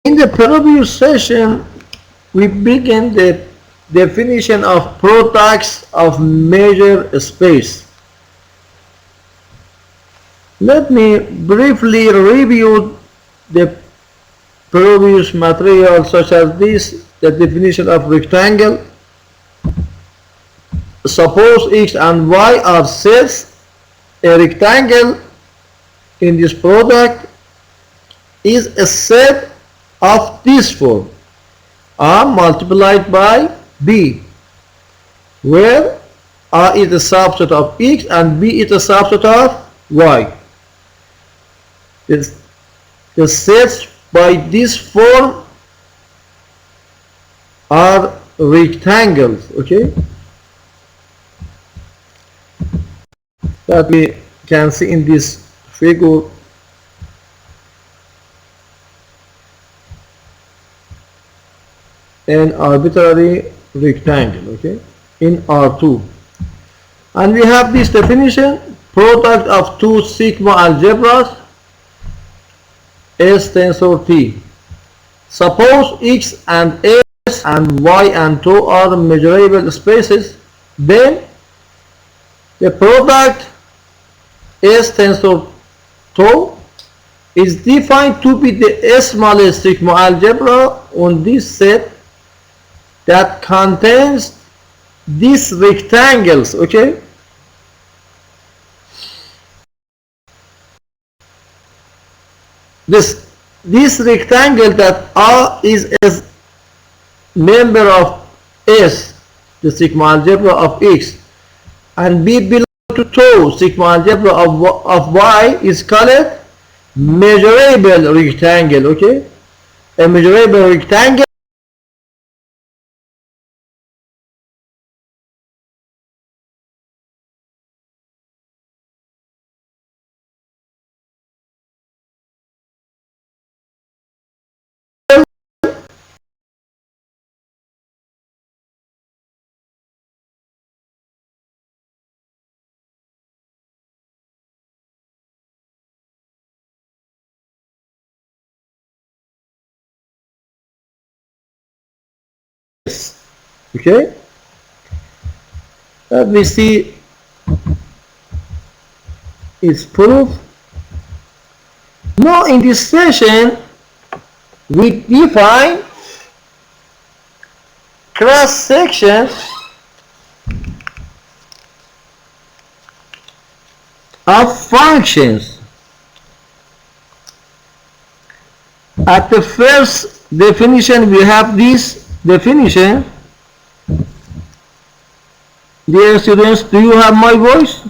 In the previous session, we began the definition of products of measure space. Let me briefly review the previous material, such as this, the definition of rectangle. Suppose x and y are sets. A rectangle in this product is a set of this form, A multiplied by B, where A is a subset of x and B is a subset of y. The sets by this form are rectangles, okay? That we can see in this figure. An arbitrary rectangle, okay, in R2. And we have this definition: product of two sigma algebras S tensor T. Suppose x and s and y and 2 are measurable spaces, then the product S tensor 2 is defined to be the smallest sigma algebra on this set that contains these rectangles, okay? This rectangle that A is a member of S, the sigma algebra of X, and B belongs to 2 sigma algebra of Y, is called measurable rectangle, okay? A measurable rectangle okay. Let me see its proof. Now in this session we define cross sections of functions. At the first definition we have this definition. Dear students, do you have my voice?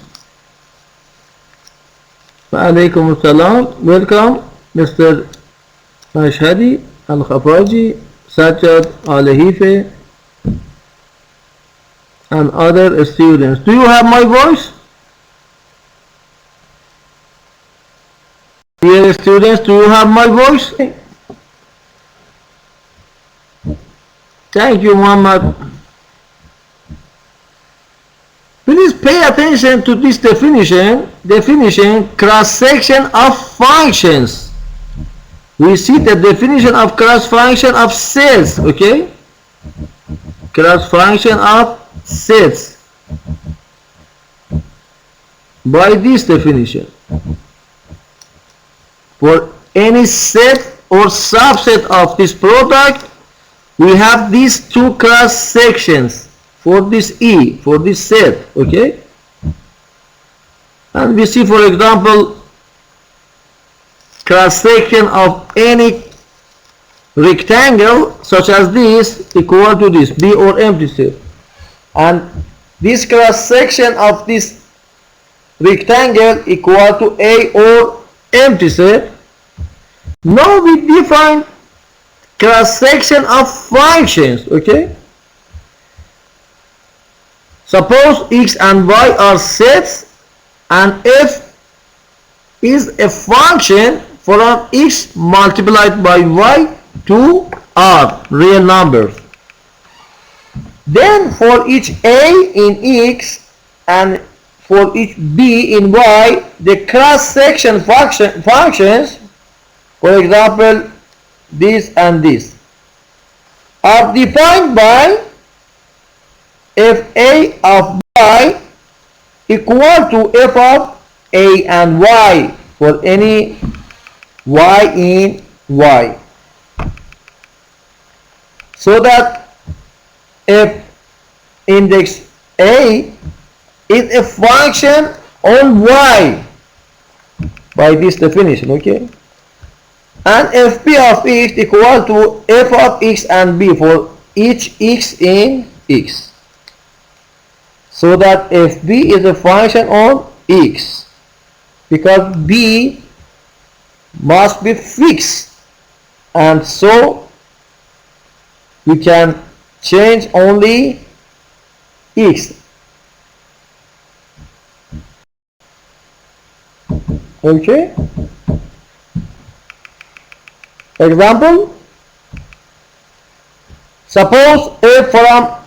Alaikum assalam. Welcome, Mr. Ashhadi, Al-Khafaji, Sajjad, Al-Hife, and other students. Do you have my voice? Dear students, do you have my voice? Thank you, Muhammad. Please pay attention to this definition, cross-section of functions. We see the definition of cross-function of sets, okay? Cross-function of sets by this definition. For any set or subset of this product, we have these two cross sections for this E, for this set, okay? And we see, for example, cross section of any rectangle such as this equal to this B or empty set, and this cross section of this rectangle equal to A or empty set. Now we define cross section of functions, okay? Suppose x and y are sets and f is a function from x multiplied by y to r, real numbers. Then for each a in x and for each b in y, the cross section functions, for example, this and this are defined by f a of y equal to f of a and y for any y in y, so that f index a is a function on y by this definition, okay? And fp of x equal to f of x and b for each x in x, so that fb is a function on x because b must be fixed, and so we can change only x. Okay, example, suppose f from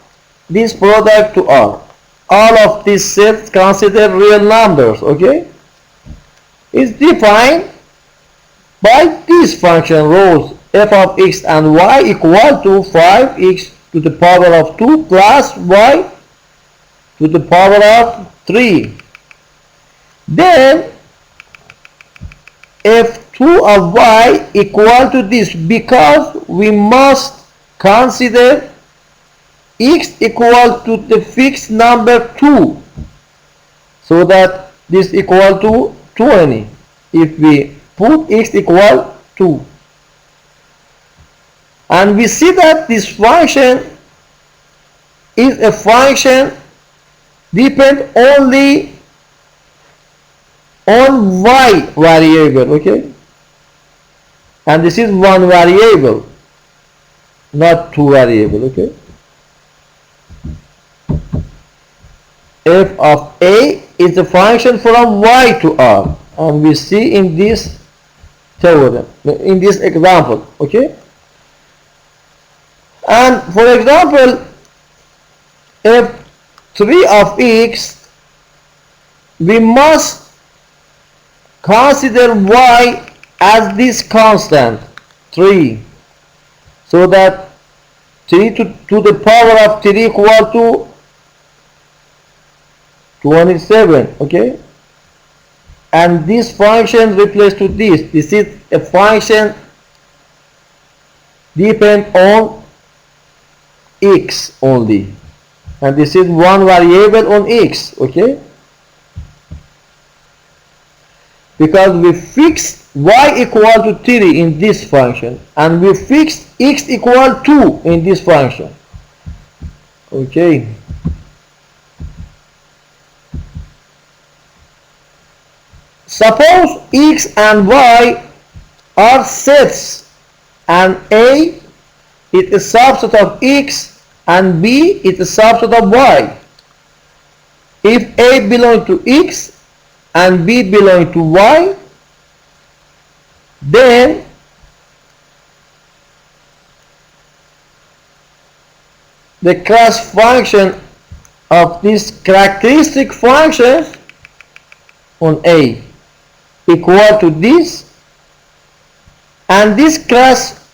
this product to r, all of these sets consider real numbers, okay, is defined by this function rows f of x and y equal to 5x to the power of 2 plus y to the power of 3. Then f2 of y equal to this, because we must consider x equal to the fixed number 2, so that this equal to 20 if we put x equal 2. And we see that this function is a function depend only on y variable, okay? And this is one variable, not two variable, okay? F of a is a function from y to r, and we see in this theorem, in this example, okay? And for example, f3 of x, we must consider y as this constant 3, so that 3 to the power of 3 equal to 27, okay? And this function replaces to this. This is a function depend on x only, and this is one variable on x, okay? Because we fix y equal to 3 in this function, and we fix x equal 2 in this function, okay? Suppose x and y are sets, and a is a subset of x and b is a subset of y. If a belongs to x and b belongs to y, then the class function of this characteristic function on a equal to this, and this class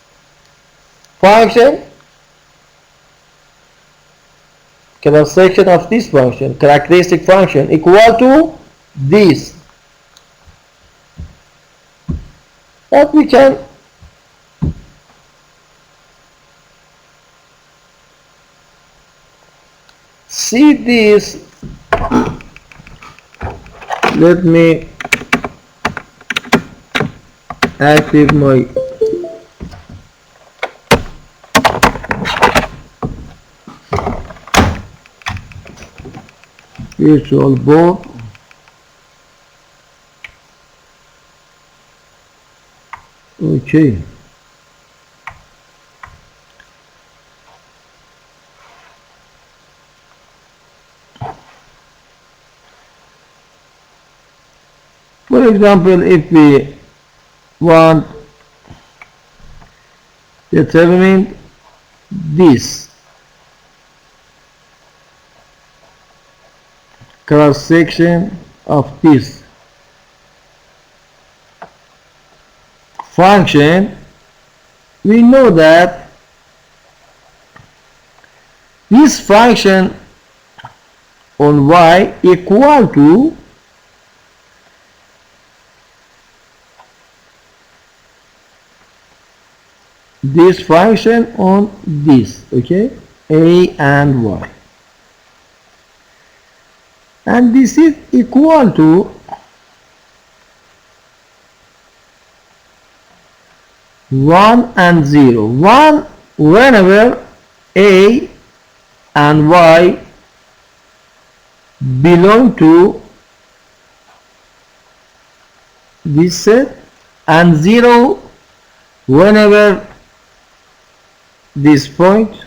function, class section of this function, characteristic function, equal to this. That we can see this. Let me active my virtual board. Okay. For example, if we want to determine this cross section of this function, we know that this function on y equal to this function on this, okay, a and y, and this is equal to 1 and 0. 1 whenever a and y belong to this set, and 0 whenever this point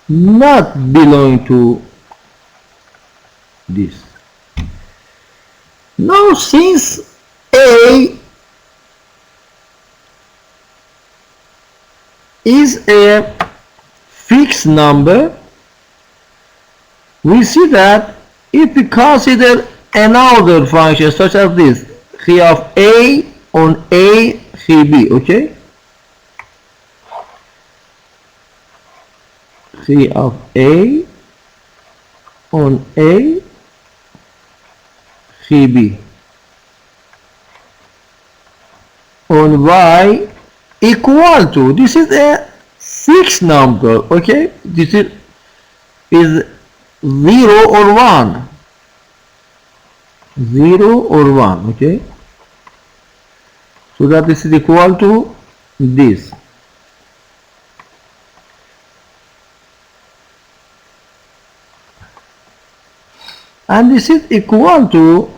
not belong to this. Now, since a is a fixed number, we see that if we consider another function such as this, phi of a on a phi b, okay, phi of a on a phi b on y equal to, this is a fixed number, okay, this is 0 or 1, 0 or 1, okay, so that this is equal to this. And this is equal to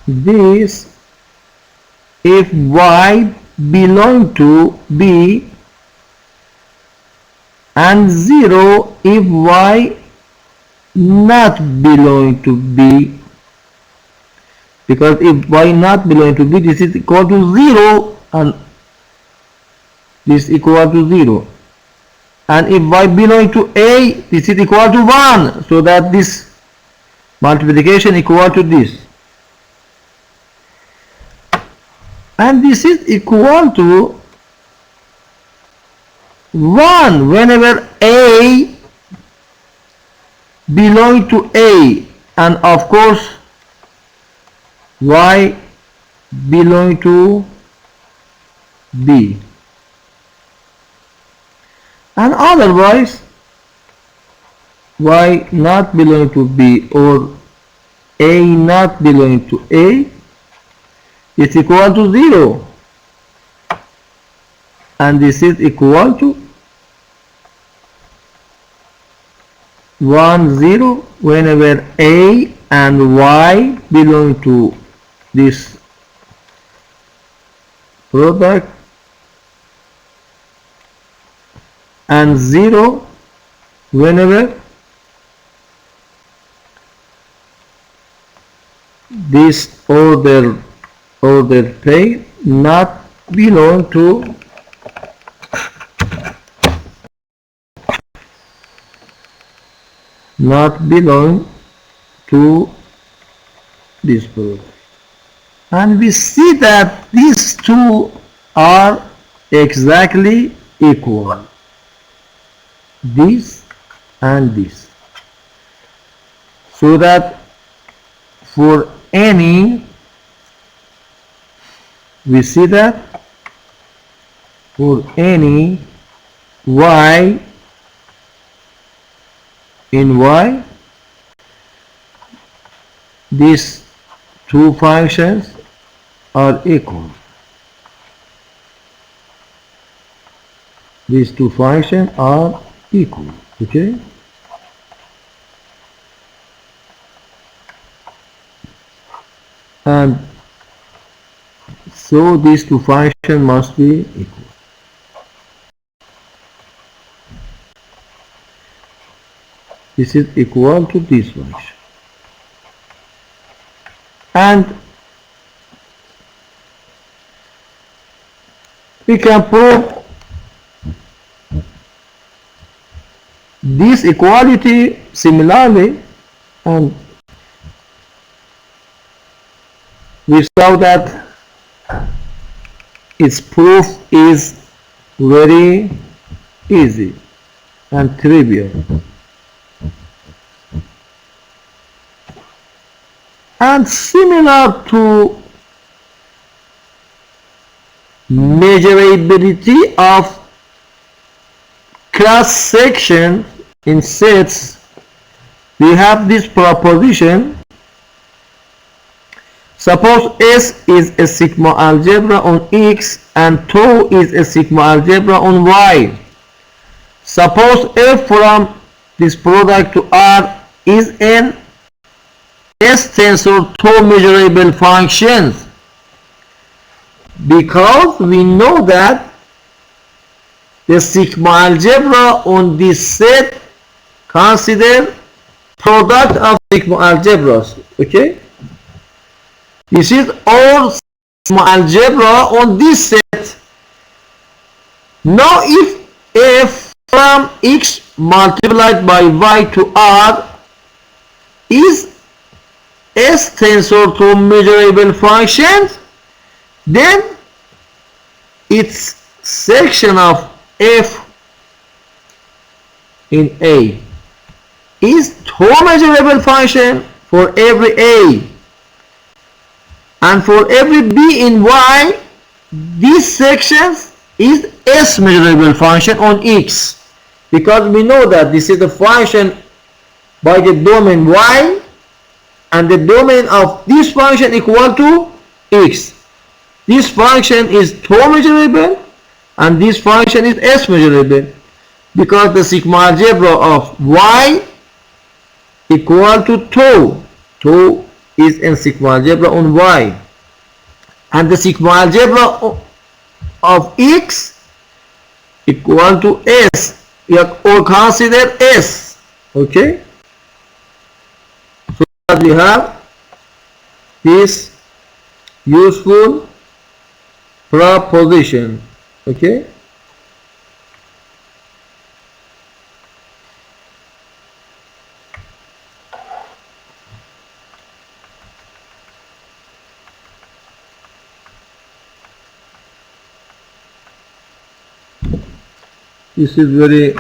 this if y belong to b, and 0 if y not belong to b, because if y not belong to b, this is equal to 0 and this is equal to 0, and if y belong to a, this is equal to 1, so that this multiplication equal to this, and this is equal to 1 whenever a belong to a, and of course y belong to b, and otherwise y not belong to b or a not belong to a is equal to 0, and this is equal to 1 0 whenever a and y belong to this product, and 0 whenever this order pair not belong to this product. And we see that these two are exactly equal, this and this, so that for any, we see that for any y in y, these two functions are equal. These two functions are equal, okay? And so these two functions must be equal. This is equal to this function. And we can prove this equality similarly, and we saw that its proof is very easy and trivial. And similar to measurability of cross section in sets, we have this proposition. Suppose S is a sigma algebra on X and tau is a sigma algebra on Y. Suppose F from this product to R is an S tensor tau measurable functions, because we know that the sigma algebra on this set consider product of sigma algebras. Okay, this is all sigma algebra on this set. Now if F from X multiplied by Y to R is S tensor to measurable functions, then its section of F in A is tau measurable function for every A, and for every B in Y, these sections is S measurable function on X, because we know that this is the function by the domain Y, and the domain of this function equal to X. This function is tau measurable and this function is S measurable, because the sigma algebra of Y equal to tau. Tau is in sigma algebra on Y, and the sigma algebra of X equal to S, or consider S. Okay, so that we have this useful proposition. Okay, this is very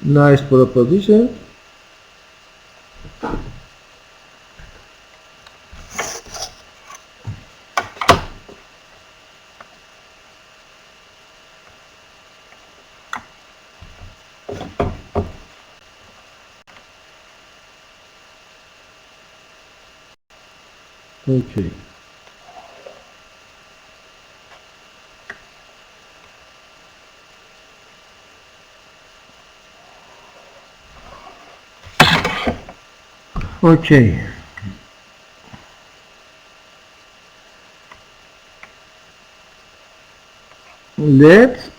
nice proposition. Okay. Okay. Let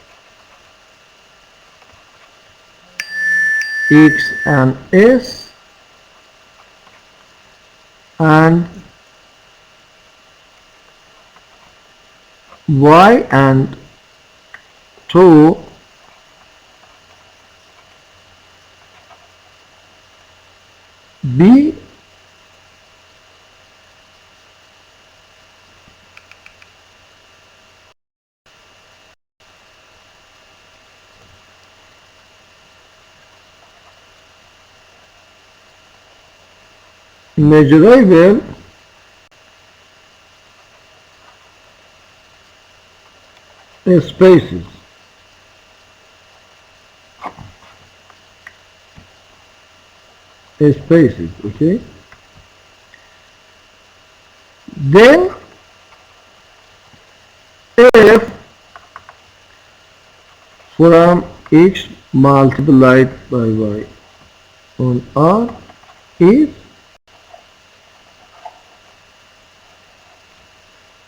X and S and Y and tau be measurable spaces. Okay, then F from X multiplied by Y on R is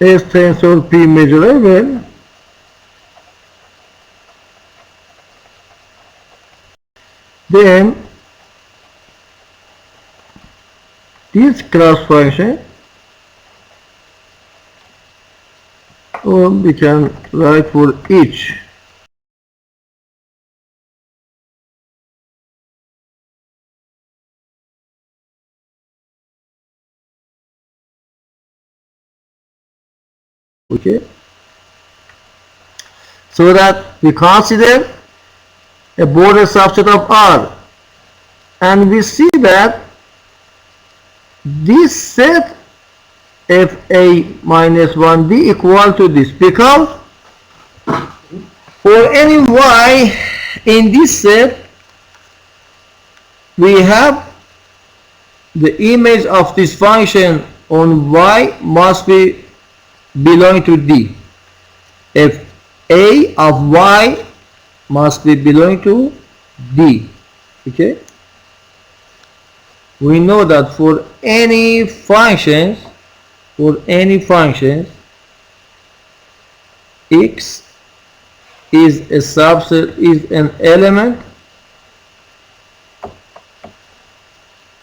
S tensor P measurable, then this cross function, or we can write for each Okay, so that we consider a border subset of R, and we see that this set fa minus 1d equal to this, because for any y in this set we have the image of this function on y must be belong to D. If a of y must be belong to D. Okay, we know that for any functions x is a subset, is an element,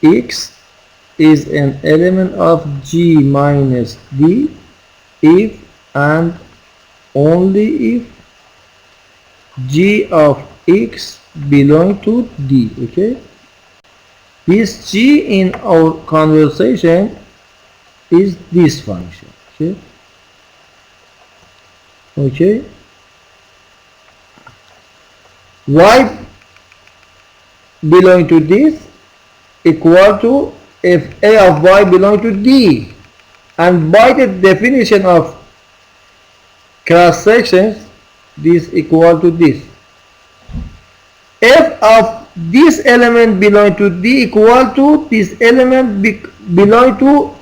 x is an element of G minus D if and only if G of x belong to D. Okay, this G in our conversation is this function. Okay, okay, y belong to this equal to if a of y belong to D, and by the definition of cross sections this equal to this. F of this element belong to D equal to this element belong to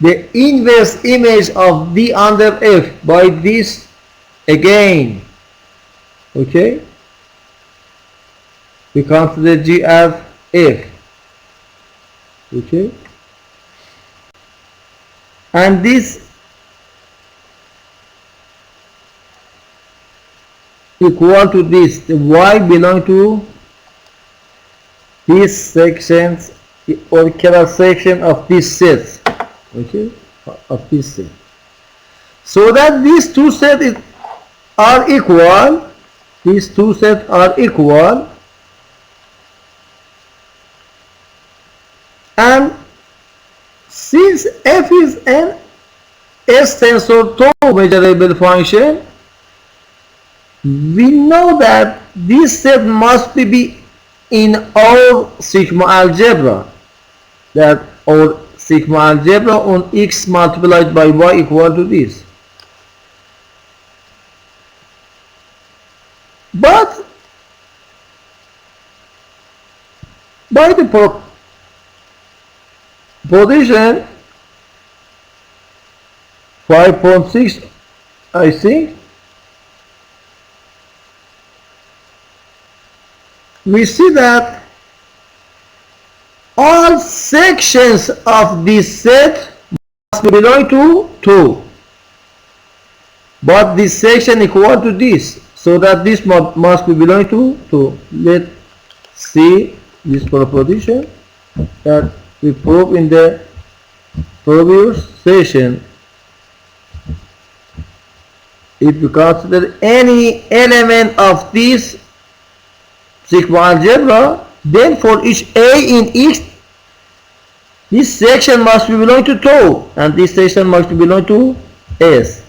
the inverse image of D under F by this again. Okay, we consider G as F. Okay, and this equal to this, the y belong to these sections or cross section of this set. Okay, of this set, so that these two sets are equal. These two sets are equal, and since f is an S tensor tau measurable function, we know that this set must be in our sigma algebra, that our sigma algebra on x multiplied by y equal to this. But by the position 5.6, I think, we see that all sections of this set must belong to 2, but this section equal to this, so that this must be belong to 2. Let's see this proposition that we proved in the previous session. If we consider any element of this sigma algebra, then for each a in x, this section must be belong to tau, and this section must be belong to S.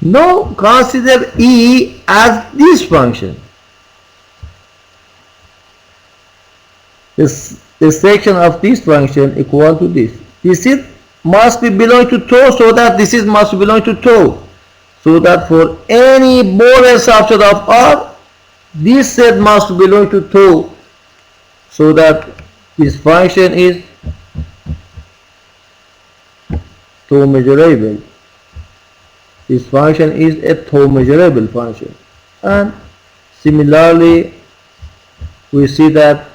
Now consider E as this function. The section of this function equal to this. This is must be belong to tau, so that this is must belong to tau. So that for any border subset of R, this set must belong to tau, so that this function is tau measurable. This function is a tau measurable function. And similarly, we see that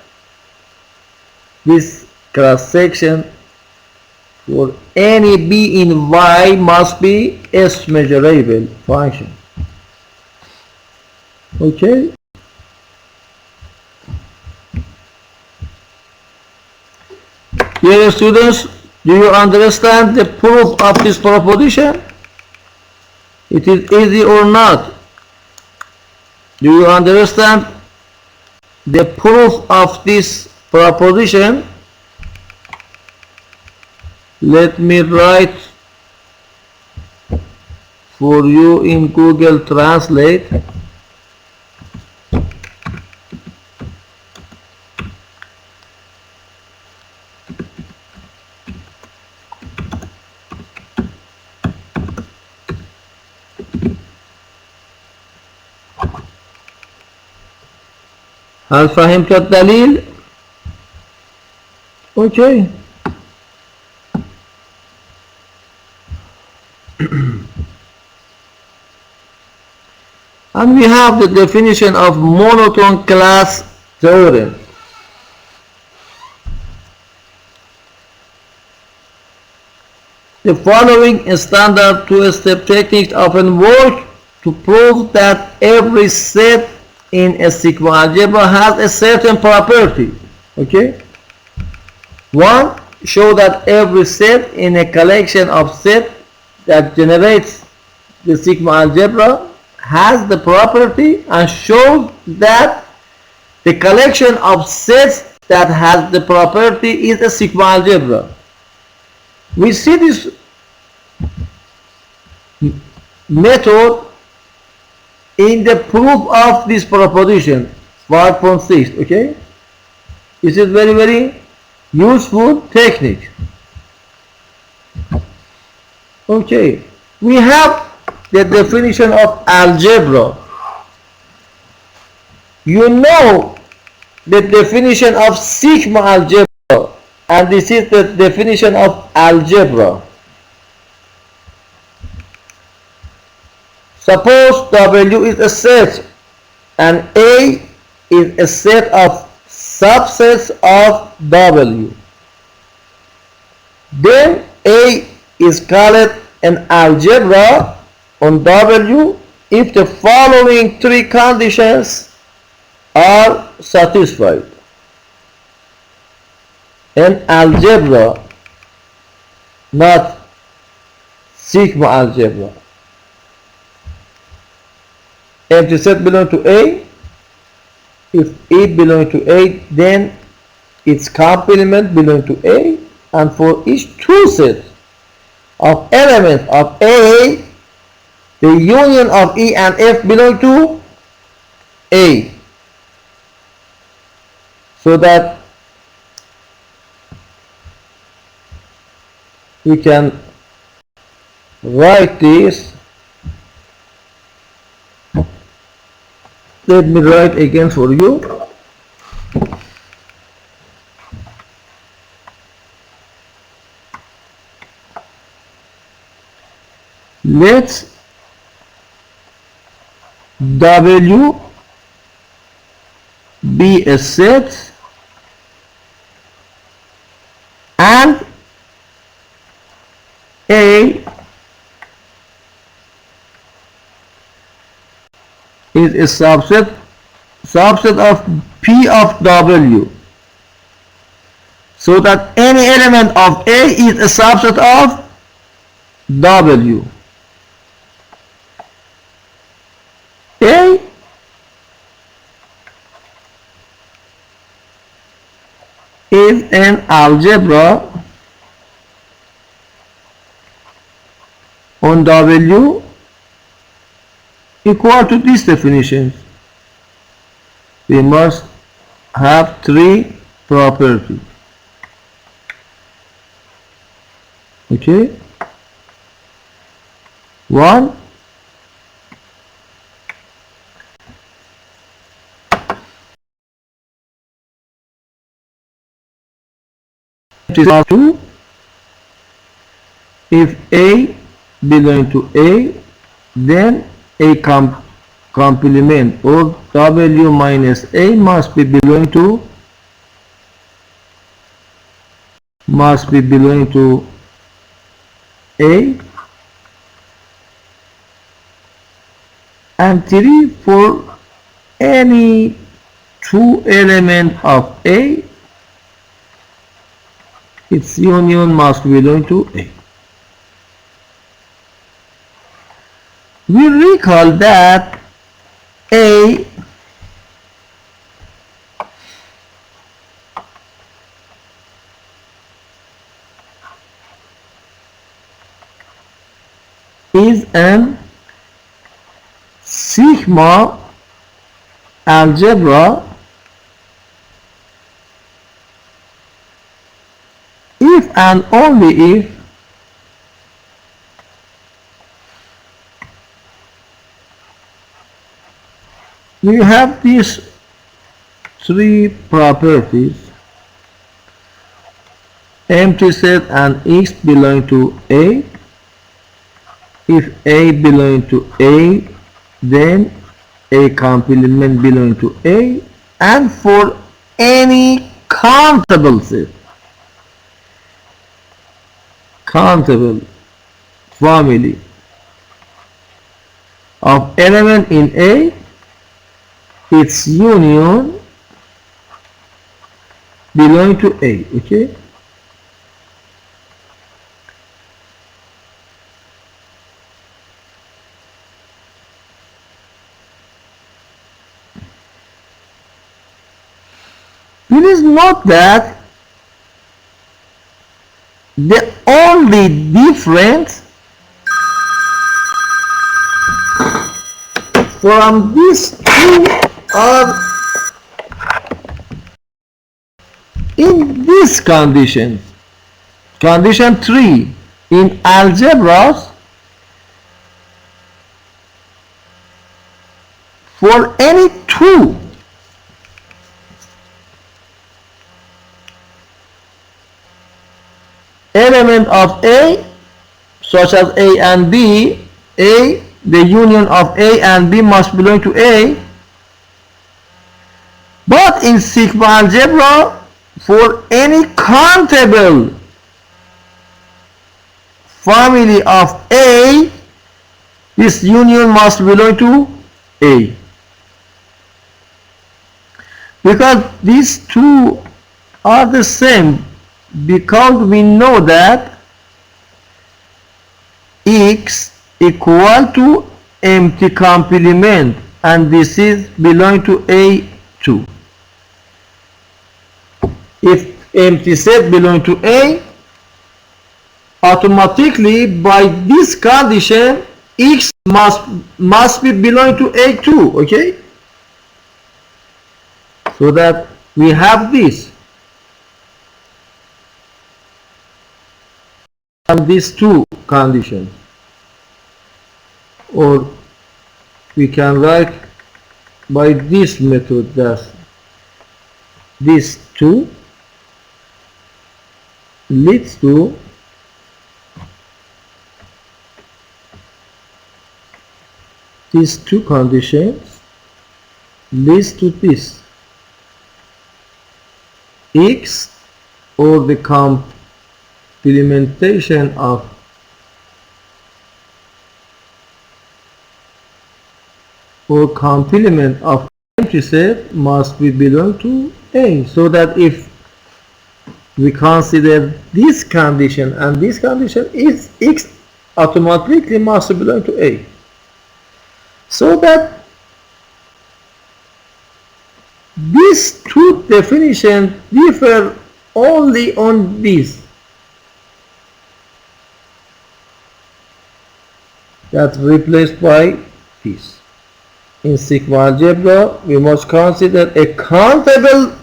this cross section for any b in y must be S measurable function. Okay. Dear students, do you understand the proof of this proposition? It is easy or not? Do you understand the proof of this proposition? Let me write for you in Google Translate. هل فهمت الدليل؟ Okay. And we have the definition of monotone class theorem. The following standard two-step techniques often work to prove that every set in a sigma algebra has a certain property. Okay? 1. Show that every set in a collection of sets that generates the sigma algebra has the property, and shows that the collection of sets that has the property is a sigma algebra. We see this method in the proof of this proposition 5.6. Okay, this is very useful technique. Okay, we have the definition of algebra. You know the definition of sigma algebra, and this is the definition of algebra. Suppose W is a set and A is a set of subsets of W. Then A is called an algebra on W if the following three conditions are satisfied. An algebra, not sigma algebra. Empty set belongs to A. If it belongs to A, then its complement belongs to A, and for each two sets of elements of A, the union of E and F belong to A. So that we can write this. Let me write again for you. Let W be a set and A is a subset of P of W, so that any element of A is a subset of W. A is an algebra on W equal to this definition. We must have three properties. Okay? 1, two, if A belongs to A, then A complement or W minus A must be belong to A, and 3, for any two element of A, its union must belong to A. We recall that A is an sigma algebra if and only if we have these three properties: empty set and X belong to A. If A belong to A, then A complement belong to A, and for any countable set, countable family of element in A, its union belong to A. Okay, please note that the only difference from these two are in this condition. Condition 3, in algebras, for any two element of A, such as A and B, A, the union of A and B must belong to A. But in sigma algebra, for any countable family of A, this union must belong to A. Because these two are the same, because we know that X equal to empty complement, and this is belong to A2. If empty set belong to A, automatically by this condition X must be belong to A2. Okay, so that we have this and these two conditions, or we can write by this method that these two leads to these two conditions leads to this X, or the complementation of complement of empty set must be belong to A, so that if we consider this condition and this condition, is X automatically must belong to A, so that these two definitions differ only on this, that's replaced by this. In sigma algebra, we must consider a countable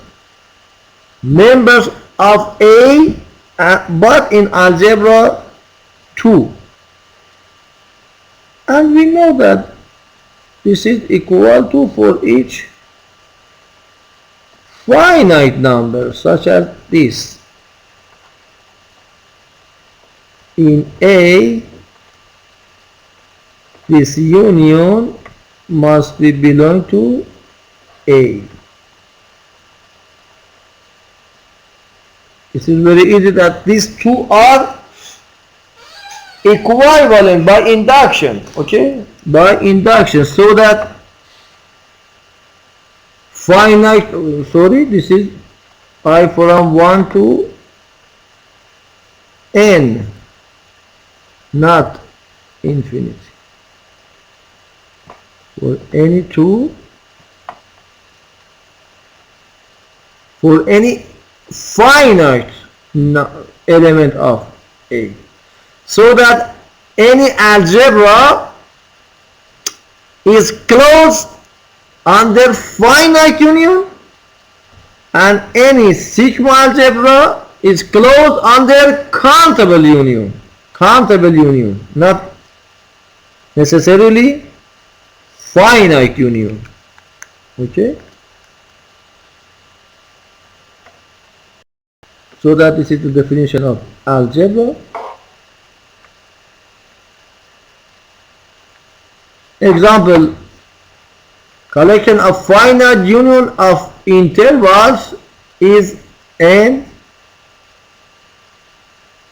members of A, but in algebra 2, and we know that this is equal to for each finite number, such as this. In A, this union must be belong to A. It is very easy that these two are equivalent by induction. Okay, by induction, so that finite, this is I from 1 to n, not infinity. For any two, for any finite element of A, so that any algebra is closed under finite union, and any sigma algebra is closed under countable union. Countable union, not necessarily finite union. Okay, so that this is the definition of algebra. Example, collection of finite union of intervals is an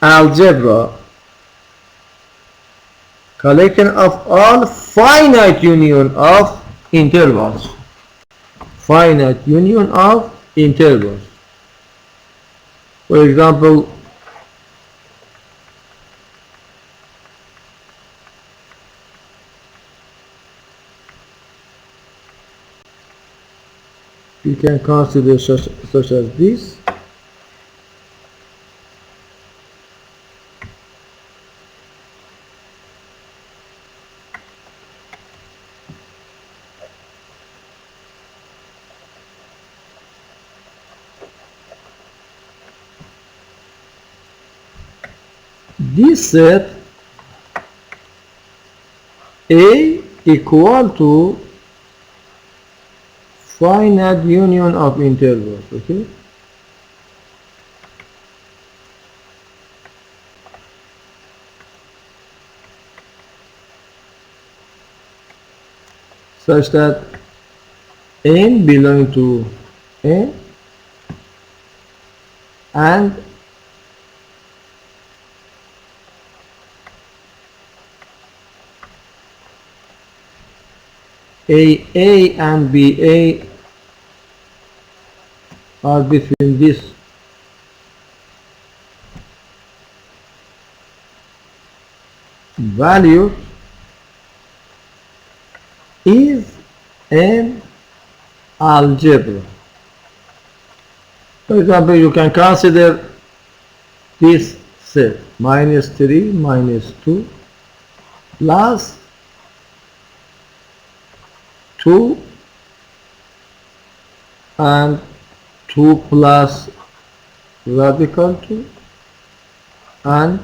algebra. Collection of all finite union of intervals. Finite union of intervals. For example, you can consider such as this. This set A equal to finite union of intervals. Okay, such that n belong to n and AA and BA are between this value is an algebra. For example, you can consider this set -3 -2 plus 2 and 2 plus radical 2, and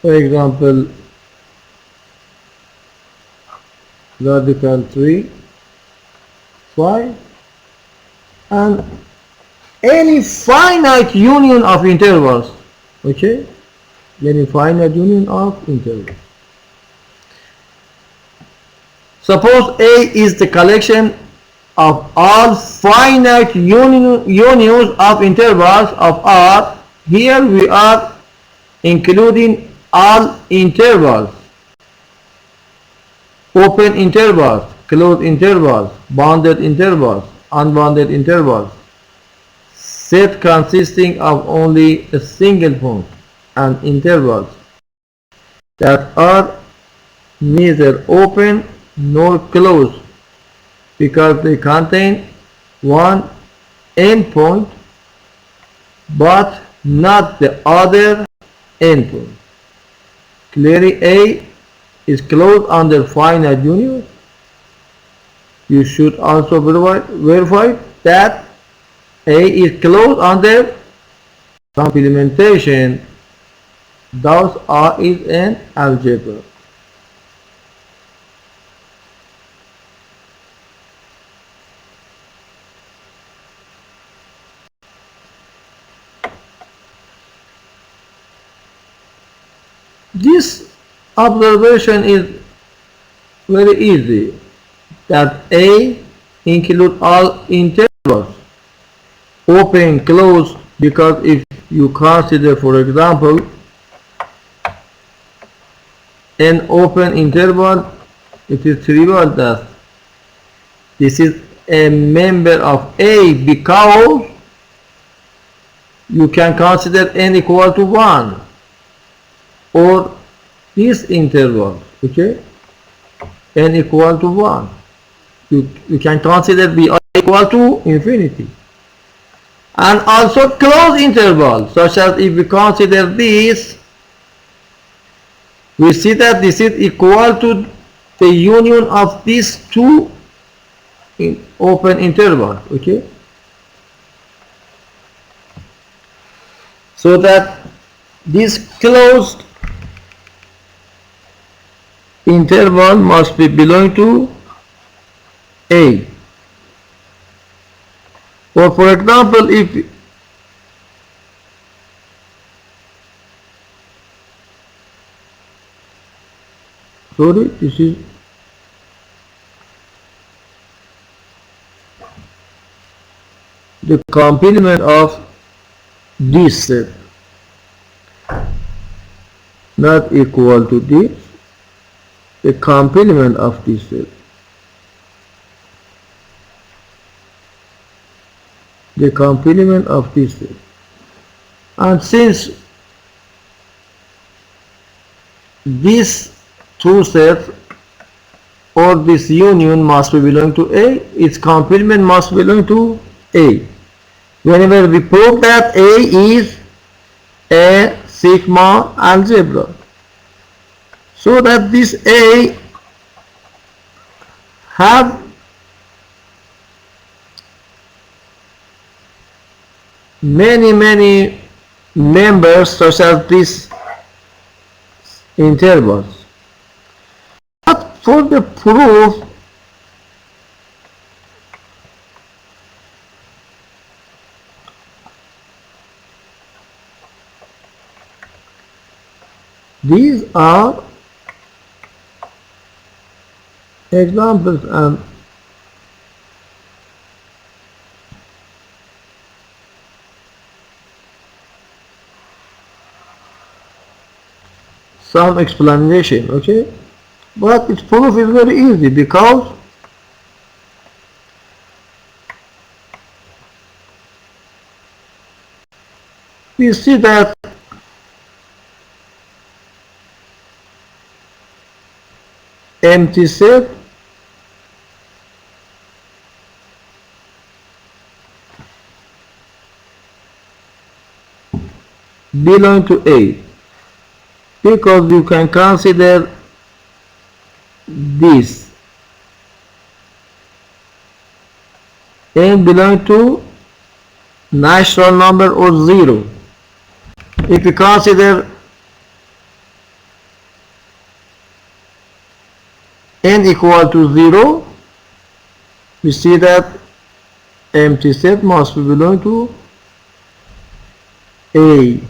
for example radical 3, 5, and any finite union of intervals. Okay, any finite union of intervals. Suppose A is the collection of all finite unions of intervals of R. Here we are including all intervals, open intervals, closed intervals, bounded intervals, unbounded intervals, set consisting of only a single point, and intervals that are neither open nor closed because they contain one endpoint but not the other endpoint. Clearly A is closed under finite union. You should also verify that A is closed under complementation. Thus R is an algebra. This observation is very easy, that A include all intervals, open, closed, because if you consider, for example, an open interval, it is trivial that this is a member of A because you can consider n equal to 1 or this interval, okay, n equal to 1. You can consider B equal to infinity. And also closed interval, such as if we consider this, we see that this is equal to the union of these two open intervals. Okay, so that this closed interval must be belong to A. Or for example, if sorry, this is the complement of this set, not equal to this, the complement of this set, the complement of this set. And since these two sets or this union must be belong to A, its complement must belong to A. Whenever we prove that A is a sigma algebra, so that this A have many members such as these intervals. But for the proof, these are examples and some explanation, okay? But its proof is very easy because we see that empty set belong to A, because you can consider this n belong to natural number or 0. If you consider n equal to 0, we see that empty set must belong to A,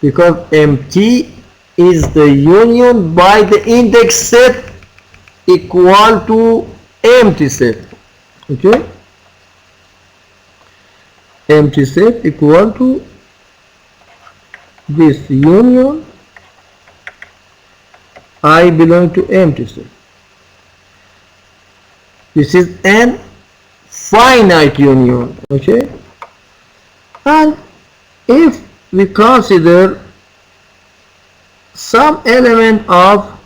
because empty is the union by the index set equal to empty set. Okay, empty set equal to this union I belong to empty set. This is an finite union. Okay, and if we consider some element of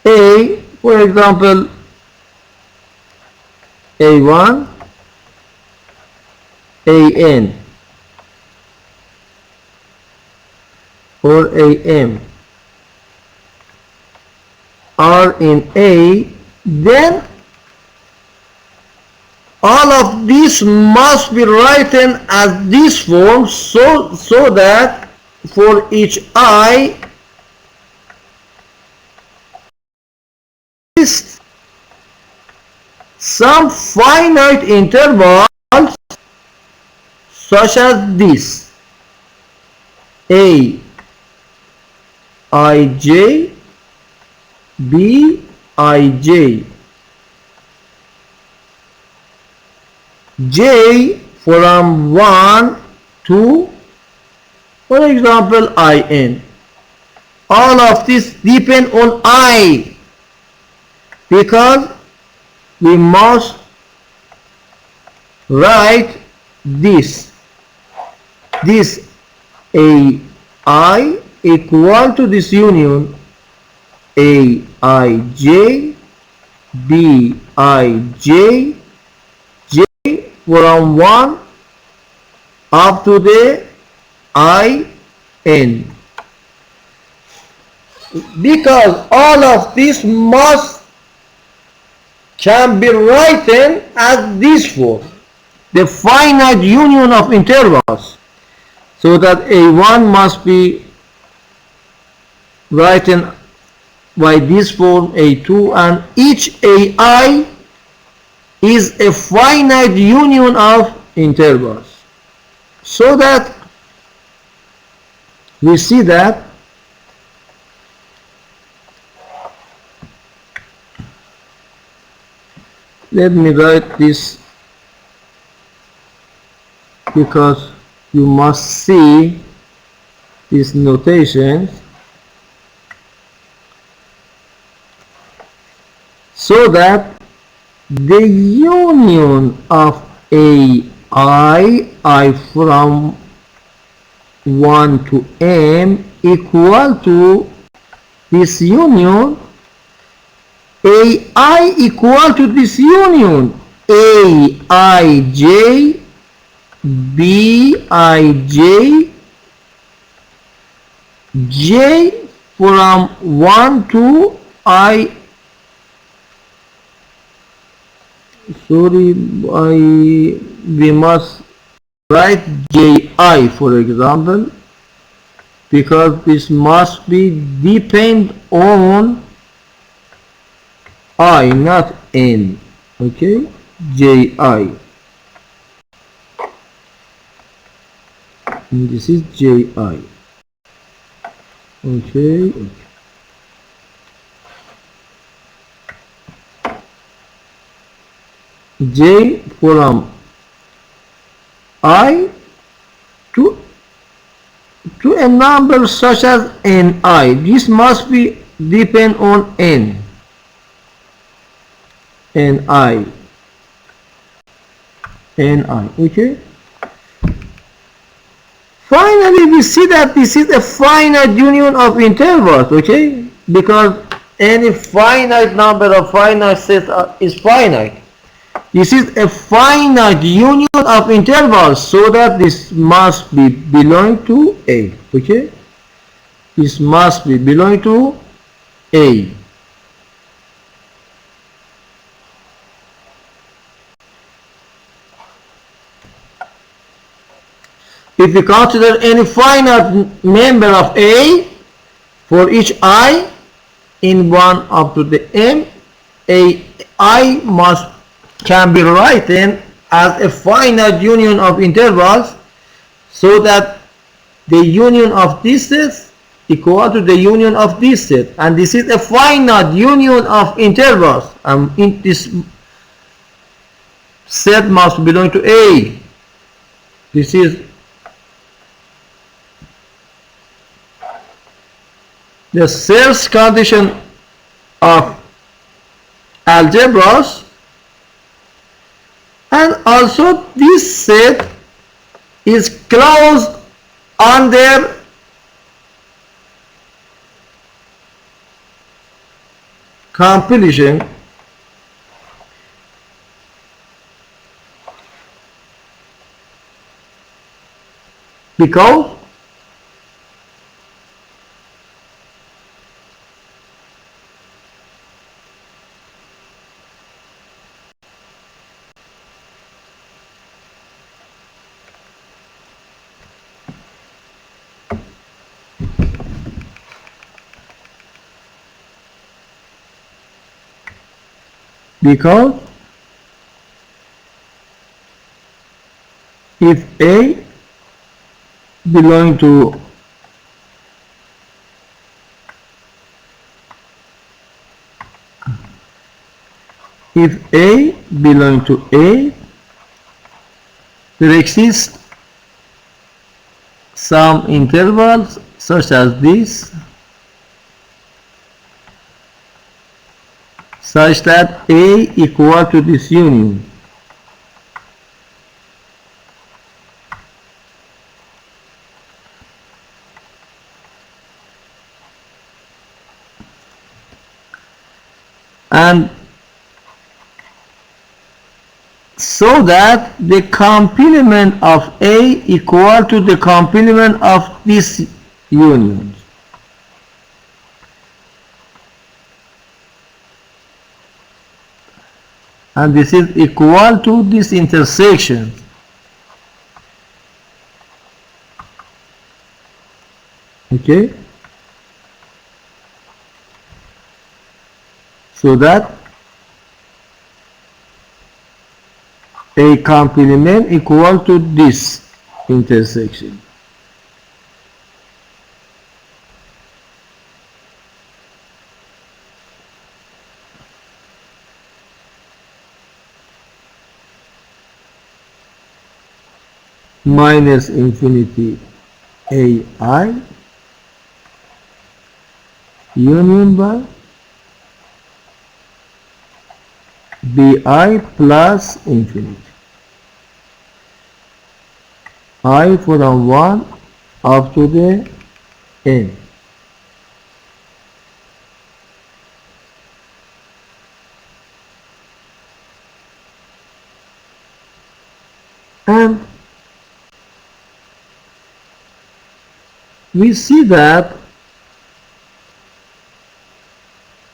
A, for example A1, AN or AM are in A, then all of this must be written as this form, so that for each I is some finite intervals such as this: A ij, B ij, J from 1 to, for example, IN. All of this depend on I, because we must write this AI equal to this union AIJ, BIJ, J from 1 up to the I, N. Because all of this must can be written as this form, the finite union of intervals, so that A1 must be written by this form A2, and each AI is a finite union of intervals, so that we see that let me write this because you must see these notations, so that the union of I from 1 to M equal to this union AI equal to this union Aij Bij J from 1 to I, sorry, we must write Ji, for example, because this must be depend on I, not N. Okay, Ji. And this is Ji. Okay. J from I to a number such as Ni. This must be depend on N. Ni. Okay. Finally, we see that this is a finite union of intervals. Okay, because any finite number of finite sets is finite. This is a finite union of intervals, so that this must be belong to A. Okay, this must be belong to A. If we consider any finite member of A for each I in 1 up to the M, I can be written as a finite union of intervals, so that the union of this set equal to the union of this set, and this is a finite union of intervals, and in this set must belong to A. This is the first condition of algebras, and also this set is closed under completion because if A belong to A, there exists some intervals such as this, such that A equal to this union. And so that the complement of A equal to the complement of this union. And this is equal to this intersection. Okay? So that a complement equal to this intersection. Minus infinity AI union by bi plus infinity. I from 1 up to the n. And we see that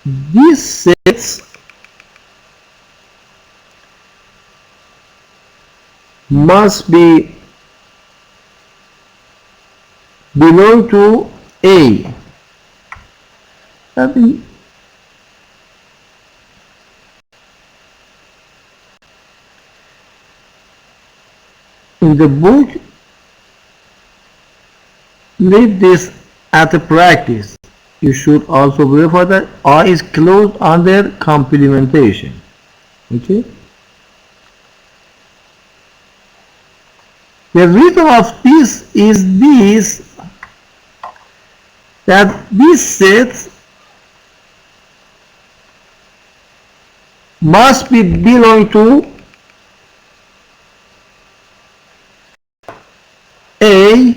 these sets must be belong to A. And in the book, leave this at a practice. You should also verify that I is closed under complementation. Okay? The reason of this is this, that this set must be belong to A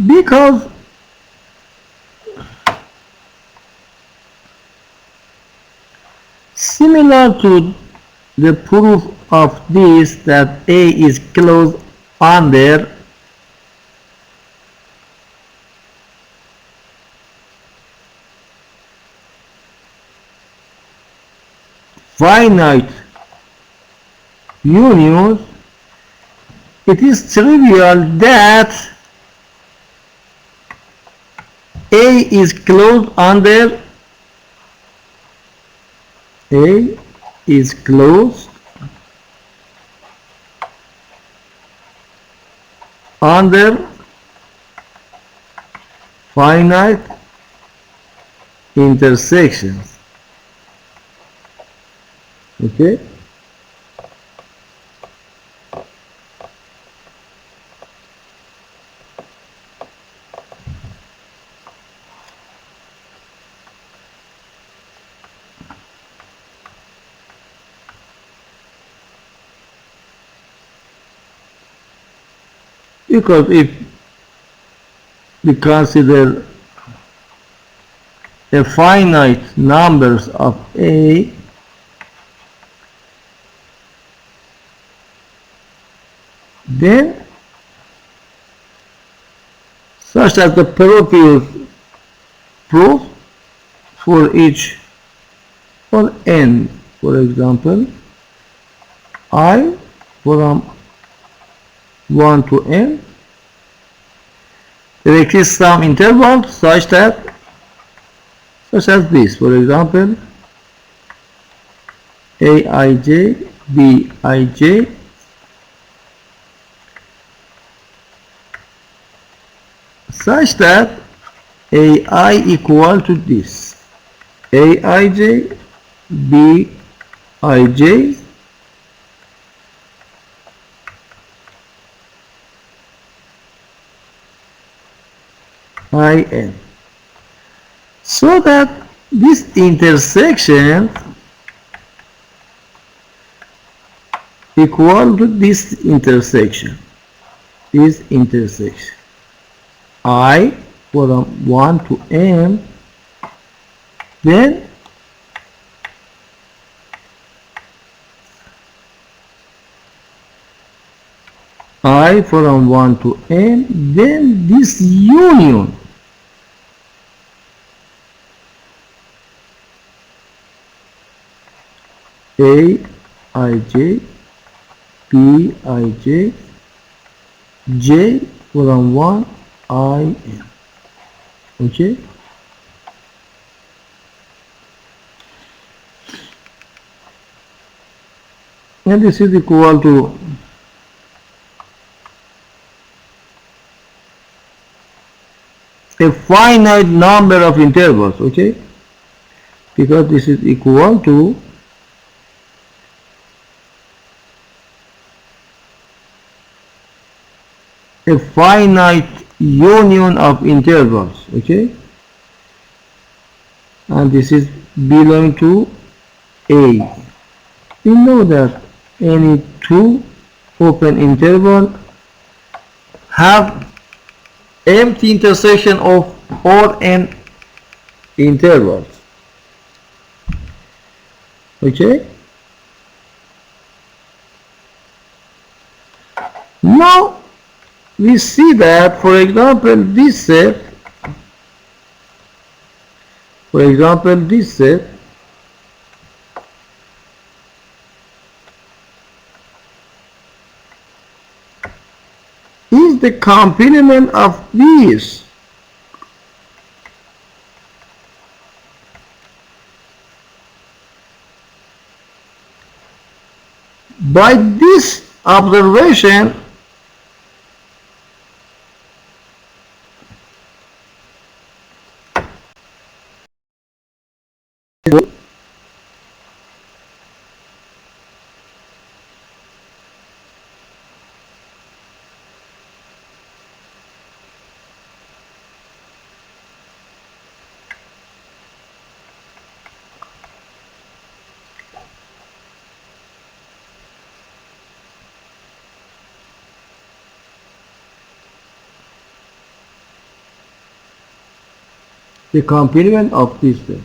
because similar to the proof of this, that A is closed under finite unions, it is trivial that A is closed under A is closed under finite intersections. Okay? Because if we consider a finite numbers of A, then such as the previous proof for each, for n, for example, I from 1 to n, there exists some interval such as this, for example, Aij, Bij, such that Ai equal to this, Aij, Bij, In, so that this intersection equal to this intersection, I from 1 to n then I from 1 to n, then this union A ij, B ij, j from 1 I n. Okay. And this is equal to a finite number of intervals, okay, because this is equal to a finite union of intervals, okay, and this is belong to A. We know that any two open interval have empty intersection of all n intervals, okay. Now we see that, for example, this set is the complement of these. By this observation, the complement of this set.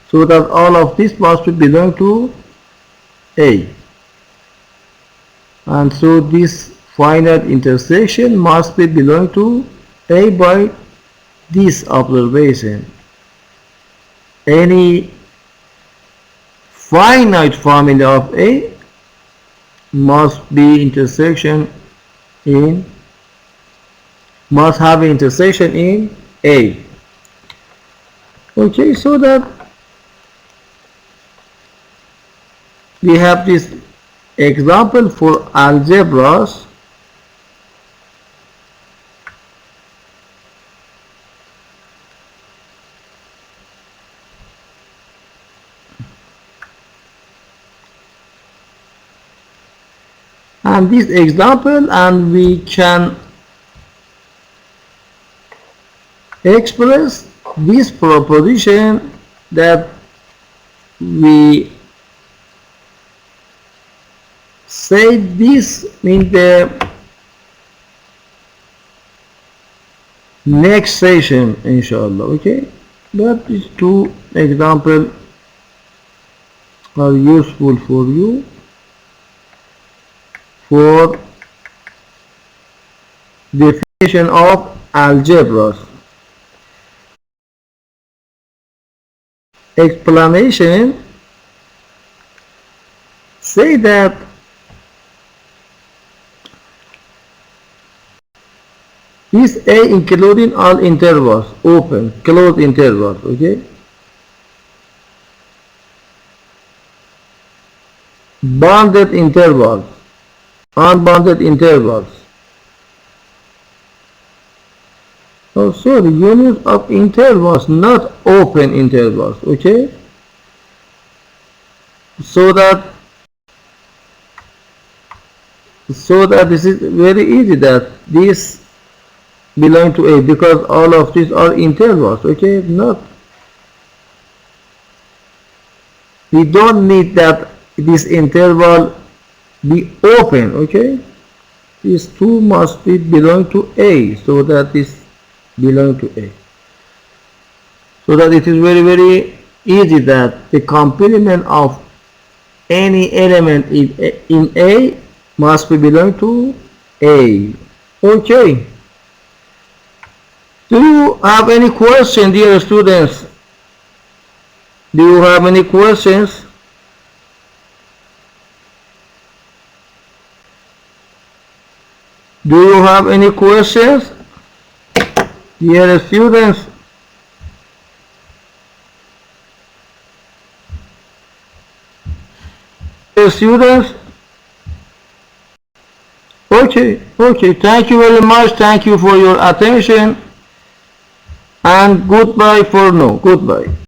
So that all of this must belong to A, and so this finite intersection must be belong to A by this observation. Any finite formula of A must be intersection in, must have an intersection in A. Okay, so that we have this example for algebras. And this example, and we can express this proposition that we say this in the next session, inshallah. Okay, but these two examples are useful for you for definition of algebras. Explanation say that is A including all intervals, open, closed intervals, okay? Bounded intervals, unbounded intervals. Oh, sorry, units of intervals, not open intervals, okay? So that this is very easy that this belong to A because all of these are intervals, okay? Not we don't need that this interval be open. Okay, these two must be belong to A, so that is belong to A, so that it is very easy that the complement of any element in A must be belong to A. Okay, do you have any question, dear students? Do you have any questions? Do you have any questions, dear students? Dear students? Okay, thank you very much. Thank you for your attention. And goodbye for now. Goodbye.